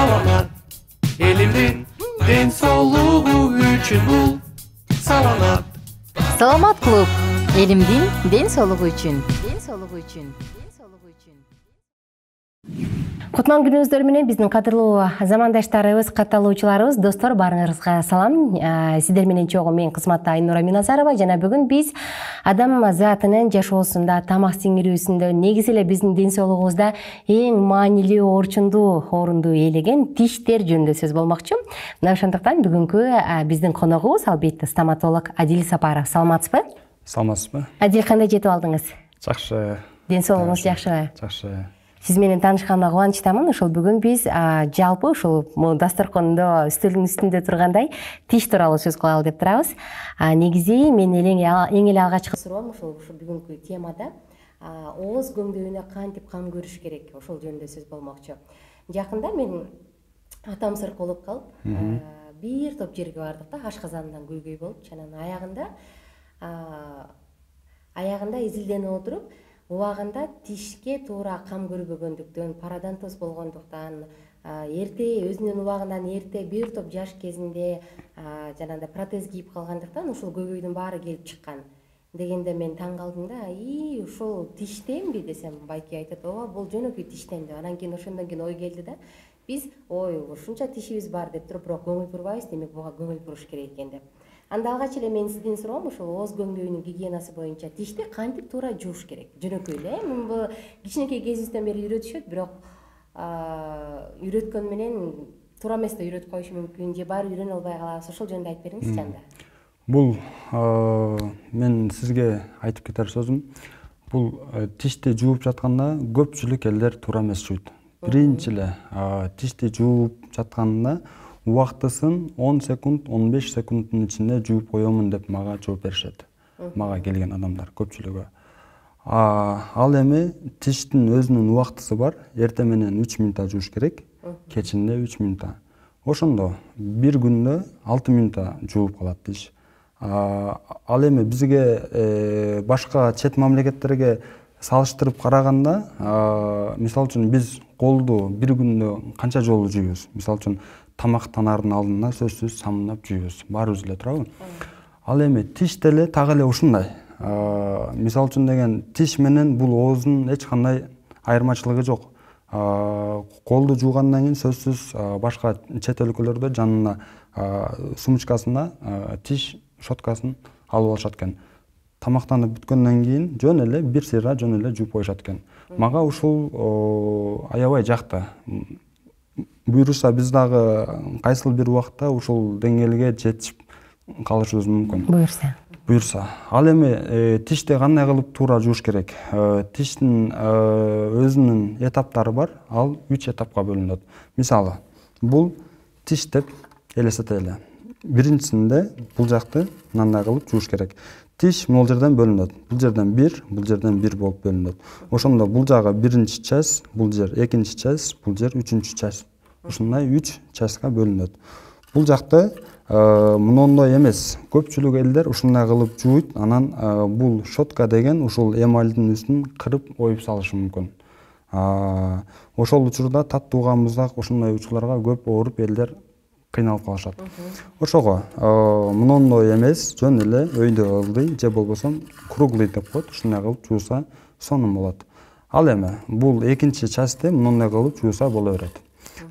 Саламат элимдин ден соолугу үчүн бул саламат. Саламат клуб элимдин ден соолугу үчүн. Кутман күнүңүздөр менен биздин кадырлуу замандаштарыбыз, катталуучуларыбыз, достор, баарыңарызга салам. Сиздер менен чогуу мен кызматта Айнура Миназарова жана бүгүн биз адам затынын жашоосунда, тамак сиңирүүсүндө, негизи эле биздин ден соолугубузда эң маанилүү, орунду ээлеген тиштер жөнүндө сөз болмокчу. Мына ошондуктан бүгүнкү биздин коногубуз албетте стоматолог Адил Сапаров. Саламатсызбы? Саламатсызбы? Адил, кандай жетип алдыңыз? Жакшы. Ден соолугуңуз жакшыбы? Жакшы. Сиз менен таанышканга кубанычтамын. Ошол бүгүн биз жалпы ушул дасторкондо үстөлдүн үстүндө тургандай тиш тууралуу сөз кылалы деп турабыз. Негизи мен эң эле алгачкы суроом ушул бүгүнкү темада ооз көңдөйүнө кантип кам көрүш керек, ошол жөнүндө сөз болмокчу. Жакында мен атам сыркылып калып, бир топ жерге бардык да, ашказанынан көйгөй болуп, жана аягында изилденип отуруп, убагында тишке туура кам көрбөгөндүктөн, пародонтоз болгондуктан, эрте өзүнүн убагынан эрте бир топ жаш кезинде жанагындай протез кийип калгандыктан ушул көйгөйдүн баары келип чыккан дегенде мен таң калдым да, ушул тиштенби десем, байке айтат, ооба, бул жөнөкөй тиштен деп. Анан кийин ошондон кийин ой келди да, биз ушунча тишибиз бар деп туруп, бирок көңүл бурбайбыз, демек буга көңүл буруш керек экен деп. Анда алгач эле мен сизден суроом, ошол ооз көңдөйүнүн гигиенасы боюнча тишти кантип туура жууш керек? Жөнөкөй эле, бул кичинекей кезибизден бери үйрөтүшөт, бирок үйрөткөн менен туура эмес да үйрөтүп коюшу мүмкүн, же баары үйрөнө албай калабыз. Ошол жөнүндө айтып бериңизчи анда. Бул мен сизге айтып кетер сөзүм, бул тишти жууп жатканда көпчүлүк элдер туура эмес жууйт. Биринчи эле тишти жууп жатканда убактысын 10 секунд, 15 секунддун ичинде жууп коемун деп мага жооп беришет. Мага келген адамдар көпчүлүгү. Ал эми тиштин өзүнүн убактысы бар. Эртең менен 3 минутта жууш керек, кечинде 3 минутта. Ошондо бир күндө 6 минутта жууп калат тиш. Ал эми бизге башка чет мамлекеттерге салыштырып караганда, мисалы үчүн биз колду бир күндө канча жолу жуйбуз? Мисалы үчүн тамактанаардын алдында сөзсүз самындап жуйбуз. Баарыбыз эле туурабы? Ал эми тиш деле так эле ушундай. Мисалы үчүн деген тиш менен бул ооздун эч кандай айырмачылыгы жок. Колду жуугандан кийин сөзсүз башка чет өлкөлөрдө жанына сумочкасына тиш щеткасын алып алышат экен. Тамактанып бүткөндөн кийин жөн эле бир сыйра жөн эле жууп коюшат экен. Мага ушул аябай жакты. Буюрса биз дагы кайсыл бир убакта ушул деңгээлге жетип калышыбыз мүмкүн. Буюрса. Ал эми тишти кандай кылып туура жууш керек? Тиштин өзүнүн этаптары бар. Ал 3 этапка бөлүнөт. Мисалы, бул тиш деп элестетели. Биринчисинде бул жакты мындай кылып жууш керек. Тиш бул жерден бөлүнөт. Бул жерден 1, бул жерден 1 болуп бөлүнөт. Ошондо бул жагы биринчи часть, бул жер экинчи часть, бул жер үчүнчү часть. Ушундай 3 частька бөлүнөт. Бул жакты мындай эмес. Көпчүлүк элдер ушундай кылып жууйт, анан бул щетка деген ушул эмальдин үстүн кырып оюп салышы мүмкүн. Ошол учурда таттуу муздак ушундай учурларга көп ооруп элдер кыйналып калышат. Ошого мындай эмес, жөн эле өйдө ылдый же болбосо круглый деп коет, ушундай кылып жууса сонун болот. Ал эми бул экинчи частьты мындай кылып жууса боло берет.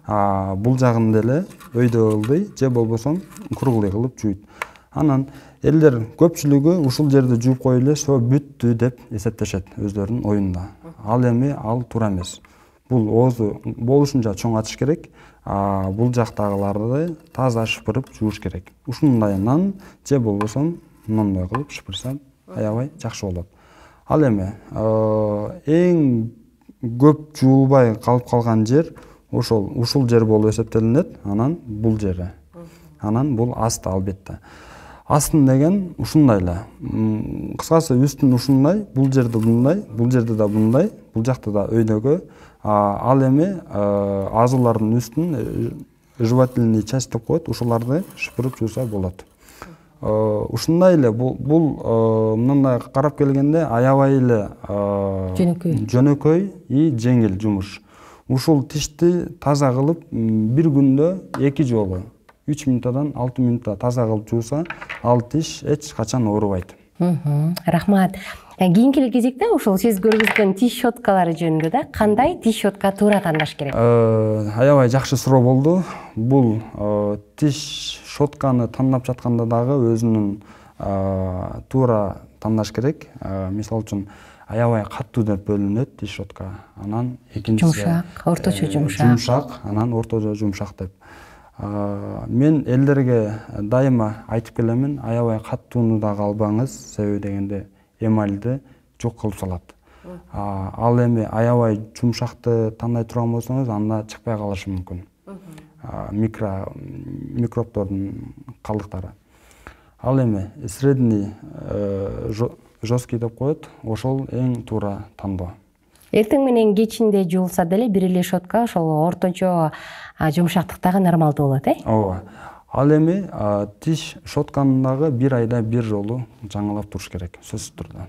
Бул жагын деле өйдө ылдый же болбосо круглый кылып жууйт. Анан элдер көпчүлүгү ушул жерди жууп коюп эле все бүттү деп эсептешет өздөрүнүн оюнда. Ал эми ал туура эмес. Бул оозду болушунча чоң ачыш керек. Бул жактагыларды таза шыпырып жууш керек. Ушундайынан же болбосо мындай кылып шыпырса аябай жакшы болот. Ал эми эң көп жуулбай калып калган жер ушул жер болуп эсептелинет. Анан бул жери. Анан бул асты албетте. Астын деген ушундай эле. Кыскасы үстүн ушундай, бул жерде мындай, бул жерде да мындай, бул жакта да өйдөгө. Ал эми азуулардын үстүн жевательный часть деп коет, ушуларды шыпырып жууса болот. Ушундай эле бул мындай карап келгенде аябай эле жөнөкөй и жеңил жумуш. Ушул тишти таза кылып бир күндө 2 жолу 3 минуттан 6 минутта таза кылып жууса, ал тиш эч качан оорубайт. Рахмат. Кийинки кезекте ушул сиз көргөзгөн тиш щеткалары жөнүндө да кандай тиш щетка туура тандаш керек? Аябай жакшы суроо болду. Бул тиш щетканы тандап жатканда дагы өзүнүн туура тандаш керек. Мисалы үчүн аябай катуу деп бөлүнөт тиш щетка. Анан экинчиси жумшак, орточо жумшак, анан орточо жумшак деп. Мен элдерге дайыма айтып келемин, аябай каттууну дагы албаңыз, себеби дегенде эмальди жок кылып салат. Ал эми аябай жумшакты тандай турган болсоңуз, анда чыкпай калышы мүмкүн. Микробтордун калдыктары. Ал эми средний жесткий деп коет, ошол эң туура тандоо. Эртең менен кечинде жуулса деле бир эле щетка ошол орточо жумшактыктагы нормалдуу болот, Ооба. Ал эми тиш щетканы дагы бир айда бир жолу жаңылап туруш керек, сөзсүз түрдө.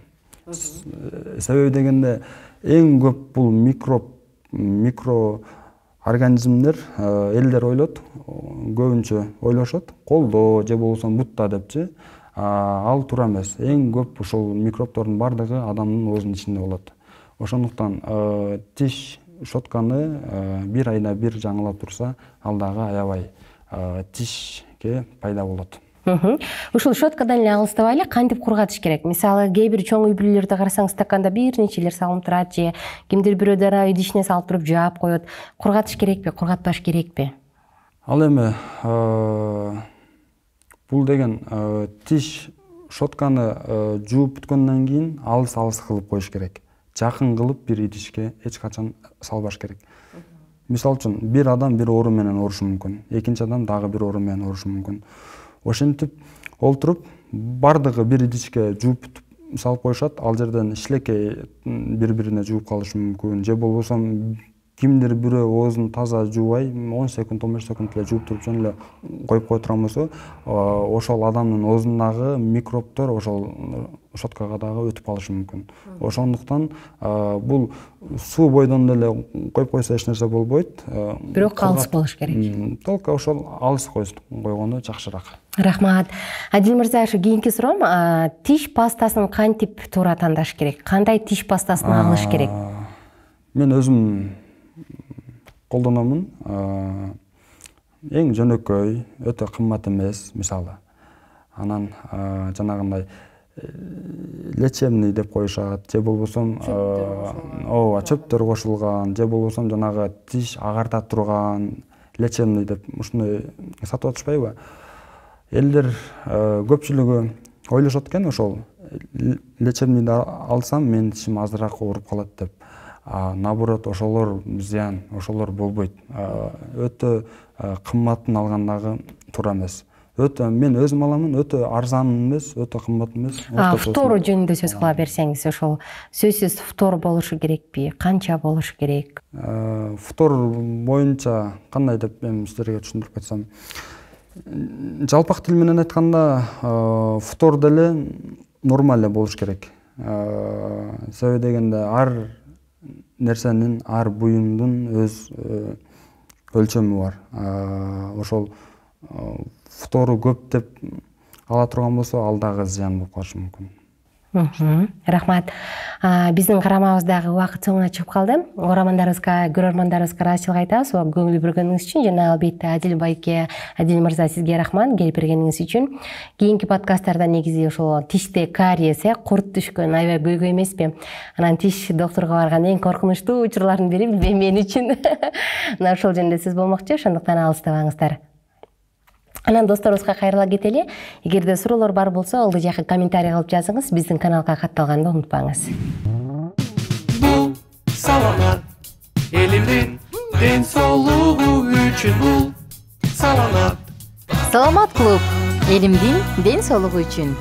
Себеби дегенде эң көп бул микроорганизмдер элдер ойлот, көбүнчө ойлошот, колдо же болбосо бутта депчи. Ал туура эмес. Эң көп ушул микробтордун бардыгы адамдын оозунун ичинде болот. Ошондуктан тиш щетканы бир айда бир жаңылап турса, ал дагы аябай тишке пайда болот. Ушул щеткадан эле алыстабай кантип кургатыш керек? Мисалы, кээ бир чоң үй бүлөлөрдө карасаң, стаканда бир нечелер салынып турат же кимдир бирөө дара идишине салып туруп жаап коет. Кургатыш керекпи, кургатпаш керекпи? Ал эми бул деген тиш щетканы жууп бүткөндөн кийин алыс кылып коюш керек. Жакын кылып бир идишке эч качан салбаш керек. Мисалы үчүн бир адам бир оору менен оорушу мүмкүн, экинчи адам дагы бир оору менен оорушу мүмкүн. Ошентип олтуруп бардыгы бир идишке жууп салып коюшат, ал жерден шилекей бири-бирине жууп калышы мүмкүн. Же болбосо кимдир бирөө оозун таза жуубай 10 секунд, 15 секунд эле жууп туруп жөн эле коюп кое турган болсо, ошол адамдын оозундагы микробтор ошол щеткага дагы өтүп калышы мүмкүн. Ошондуктан бул суу бойдон деле коюп койсо эч нерсе болбойт. Бирок алыс болуш керек. Только ошол алыс койгону жакшыраак. Рахмат. Адил мырза, ушу кийинки суроом, тиш пастасын кантип туура тандаш керек? Кандай тиш пастасын алыш керек? Мен өзүм колдономун. Эң жөнөкөй, өтө кымбат эмес, мисалы. Анан жанагындай лечебный деп коюшат, же болбосо чөптөр кошулган, же болбосо жанагы тиш агарта турган лечебный деп ушуну сатып атышпайбы? Элдер көпчүлүгү ойлошот экен, ошол лечебныйды алсам менин тишим азыраак ооруп калат деп. Наоборот, ошолор зыян, ошолор болбойт. Өтө кымбатын алгандагы туура эмес. Мен өзүм аламын, өтө арзан эмес, өтө кымбат эмес. Фтору жөнүндө сөз кыла берсеңиз, ошол сөзсүз фтор болушу керекпи? Канча болушу керек? Фтор боюнча кандай деп мен сиздерге түшүндүрүп кетсем, жалпак тил менен айтканда фтор деле нормаль болуш керек. Себеби дегенде ар нерсенин, ар буюмдун өз өлчөмү бар. Ошол фтору көп деп ала турган болсо, ал дагы зыян болуп калышы мүмкүн. Рахмат. Биздин карамабыздагы убакыт соңуна чыгып калды. Угармандарыбызга, көрөрмандарыбызга ыраазычылык айтабыз. Көңүл бургөнүңүз үчүн жана албетте Адил байке, Адил мырза, сизге рахмат келип бергениңиз үчүн. Кийинки подкасттарда негизи ошол тиште кариес, курт түшкөн аябай көйгөй эмеспи? Анан тиш докторго барган эң коркунучтуу учурлардын бири мен үчүн. Мына ошол жөнүндө сөз болмокчу, ошондуктан алыстабаңыздар. Анан досторубузга кайрыла кетели. Эгерде суроолор бар болсо, алды жакка комментарий кылып жазыңыз, биздин каналга катталганды унутпаңыз. Бул саламат элимдин ден соолугу үчүн бул саламат. Саламат клуб элимдин ден соолугу үчүн.